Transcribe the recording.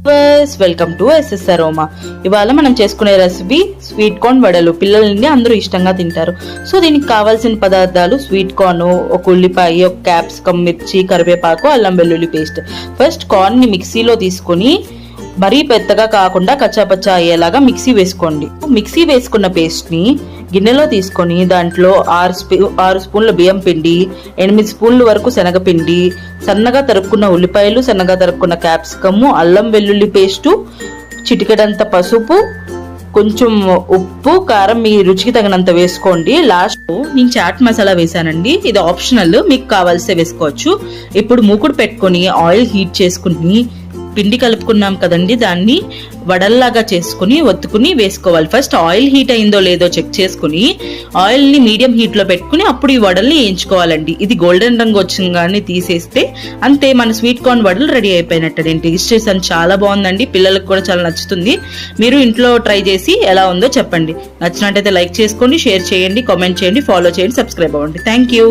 Welcome to SS aroma. ఇవాళ మనం చేసుకునే రెసిపీ స్వీట్ కార్న్ వడలు. పిల్లల్ని అందరూ ఇష్టంగా తింటారు. సో దీనికి కావాల్సిన పదార్థాలు స్వీట్ కార్న్, ఒక ఉల్లిపాయ, ఒక క్యాప్సికమ్, మిర్చి, కరివేపాకు, అల్లం వెల్లుల్లి పేస్ట్. ఫస్ట్ కార్న్ ని మిక్సీలో తీసుకుని మరీ పెద్దగా కాకుండా కచ్చాపచ్చా అయ్యేలాగా మిక్సీ వేసుకోండి. మిక్సీ వేసుకున్న పేస్ట్ ని గిన్నెలో తీసుకొని దాంట్లో 6 స్పూన్ల బియ్యం పిండి, 8 స్పూన్ల వరకు శనగపిండి, సన్నగా తరుక్కున్న ఉల్లిపాయలు, సన్నగా తరుక్కున్న క్యాప్సికము, అల్లం వెల్లుల్లి పేస్టు, చిటికెడంత పసుపు, కొంచెం ఉప్పు, కారం మీ రుచికి తగినంత వేసుకోండి. లాస్ట్ నేను చాట్ మసాలా వేసానండి, ఇది ఆప్షనల్, మీకు కావాల్సే వేసుకోవచ్చు. ఇప్పుడు మూకుడు పెట్టుకొని ఆయిల్ హీట్ చేసుకుని పిండి కలుపుకున్నాం కదండి, దాన్ని వడల్లాగా చేసుకుని ఒత్తుకుని వేసుకోవాలి. ఫస్ట్ ఆయిల్ హీట్ అయిందో లేదో చెక్ చేసుకుని ఆయిల్ ని మీడియం హీట్ లో పెట్టుకుని అప్పుడు ఈ వడల్ని వేయించుకోవాలండి. ఇది గోల్డెన్ రంగు వచ్చిన కానీ తీసేస్తే అంతే, మన స్వీట్ కార్న్ వడలు రెడీ అయిపోయినట్టు. నేను టేస్ట్ చేశాను, చాలా బాగుందండి. పిల్లలకు కూడా చాలా నచ్చుతుంది. మీరు ఇంట్లో ట్రై చేసి ఎలా ఉందో చెప్పండి. నచ్చినట్టయితే లైక్ చేసుకోండి, షేర్ చేయండి, కామెంట్ చేయండి, ఫాలో చేయండి, సబ్స్క్రైబ్ అవ్వండి. Thank you.